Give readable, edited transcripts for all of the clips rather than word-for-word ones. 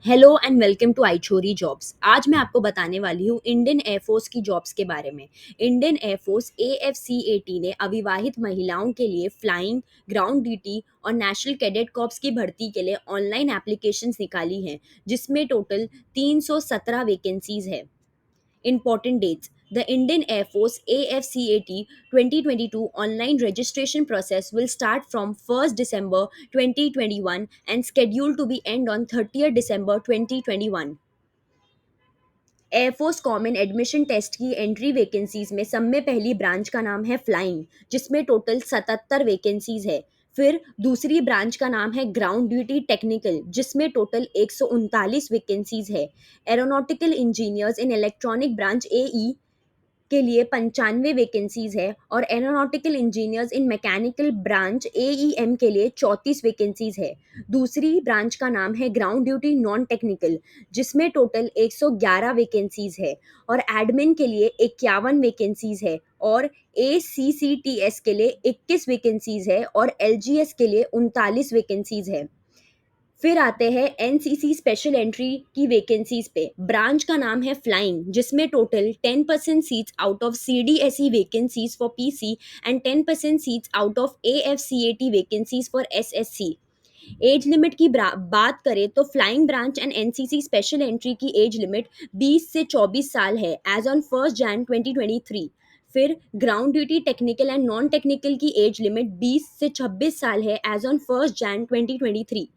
Hello and welcome to आइचोरी jobs. आज मैं आपको बताने वाली हूँ इंडियन एयरफोर्स की जॉब्स के बारे में। इंडियन एयरफोर्स AFCAT ने अविवाहित महिलाओं के लिए फ्लाइंग, ग्राउंड ड्यूटी और नेशनल कैडेट कॉर्प्स की भर्ती के लिए ऑनलाइन एप्लीकेशंस निकाली हैं, जिसमें टोटल 317 वैकेंसीज है। Important dates: the Indian Air Force AFCAT 2022 online registration process will start from 1st December 2021 and scheduled to be end on 30th December 2021। Air force common admission test की entry vacancies में सब में पहली branch का नाम है flying, जिसमें total 77 vacancies है। फिर दूसरी ब्रांच का नाम है ग्राउंड ड्यूटी टेक्निकल, जिसमें टोटल 139 वैकेंसीज है। एरोनॉटिकल इंजीनियर्स इन इलेक्ट्रॉनिक ब्रांच AE के लिए 95 वैकेंसीज है और एरोनॉटिकल इंजीनियर्स इन मैकेनिकल ब्रांच AEM के लिए 34 वैकेंसीज है। दूसरी ब्रांच का नाम है ग्राउंड ड्यूटी नॉन टेक्निकल, जिसमें टोटल 111 वैकेंसीज है और एडमिन के लिए 51 वैकेंसीज है और ACCTS के लिए 21 वैकेंसीज है और LGS के लिए 39 वैकेंसीज है। फिर आते हैं एनसीसी स्पेशल एंट्री की वैकेंसीज पे। ब्रांच का नाम है फ्लाइंग, जिसमें total 10% seats out of CDSE vacancies for PC and 10% seats out of AFCAT vacancies for SSC। Age limit की बात करें तो flying branch and NCC special entry की एज लिमिट 20 से 24 साल है एज ऑन 1 Jan 2023। फिर ground duty technical and non technical की एज लिमिट 20 से 26 साल है age on 1 Jan 2023।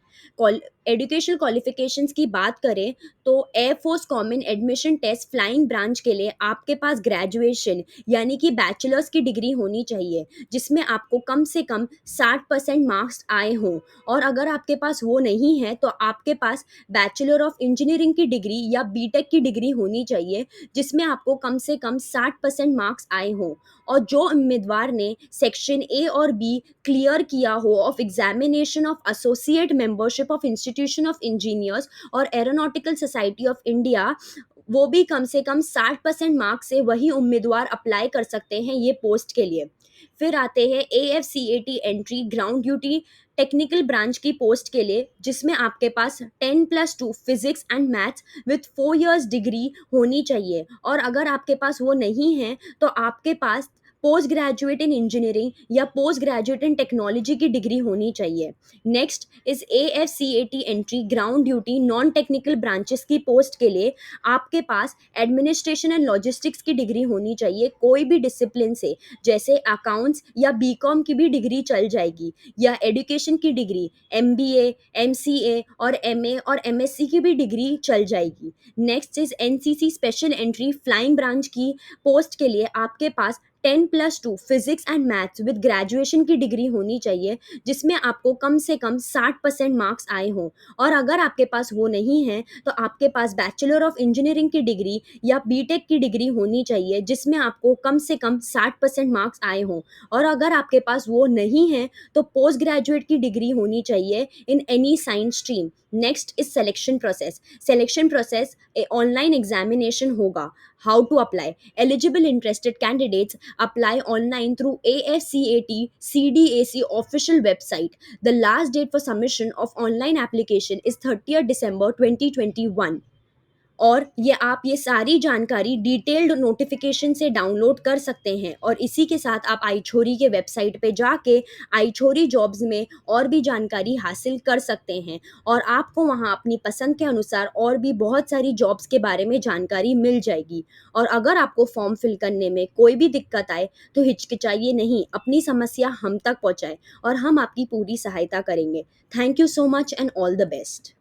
Educational qualifications की बात करें तो air force common admission test flying branch के लिए आपके पास ग्रेजुएशन यानी कि बैचलर्स की डिग्री होनी चाहिए, जिसमें आपको कम से कम 60% मार्क्स आए हों। और अगर आपके पास वो नहीं है तो आपके पास बैचलर ऑफ इंजीनियरिंग की डिग्री या बीटेक की डिग्री होनी चाहिए, जिसमें आपको कम से कम 60% मार्क्स आए हों। और जो उम्मीदवार ने सेक्शन A और B क्लियर किया हो of examination of associate membership of institution of engineers और एरोनॉटिकल सोसाइटी ऑफ इंडिया, वो भी कम से कम 60% मार्क्स से वही उम्मीदवार अप्लाई कर सकते हैं ये पोस्ट के लिए। फिर आते हैं AFCAT entry ground duty technical branch की पोस्ट के लिए, जिसमें आपके पास 10+2 physics and maths with 4 years degree होनी चाहिए। और अगर आपके पास वो नहीं है तो आपके पास पोस्ट ग्रेजुएट इन इंजीनियरिंग या पोस्ट ग्रेजुएट इन टेक्नोलॉजी की डिग्री होनी चाहिए। नेक्स्ट इस AFCAT entry ground duty non technical branches की पोस्ट के लिए आपके पास एडमिनिस्ट्रेशन एंड लॉजिस्टिक्स की डिग्री होनी चाहिए, कोई भी डिसिप्लिन से, जैसे अकाउंट्स या BCom की भी डिग्री चल जाएगी, या एजुकेशन की डिग्री MBA, MCA और MA और MSc की भी डिग्री चल जाएगी। Next is NCC special entry flying branch की पोस्ट के लिए आपके पास 10+2 physics and maths with graduation की डिग्री होनी चाहिए, जिसमें आपको कम से कम 60% मार्क्स आए हों। और अगर आपके पास वो नहीं है तो आपके पास बैचलर ऑफ इंजीनियरिंग की डिग्री या बीटेक की डिग्री होनी चाहिए, जिसमें आपको कम से कम 60% मार्क्स आए हों। और अगर आपके पास वो नहीं है तो पोस्ट ग्रेजुएट की डिग्री होनी चाहिए in any science stream. Next is selection process. Selection process online examination होगा। How to apply: eligible interested candidates apply online through AFCAT CDAC official website. The last date for submission of online application is 30th December 2021। और ये आप ये सारी जानकारी detailed notification से download कर सकते हैं। और इसी के साथ आप आइछोरी के वेबसाइट पे जाके आइछोरी जॉब्स में और भी जानकारी हासिल कर सकते हैं और आपको वहाँ अपनी पसंद के अनुसार और भी बहुत सारी जॉब्स के बारे में जानकारी मिल जाएगी। और अगर आपको फॉर्म फिल करने में कोई भी दिक्कत आए तो हिचकिचाइए नहीं, अपनी समस्या हम तक पहुँचाएं और हम आपकी पूरी सहायता करेंगे। Thank you so much and all the best.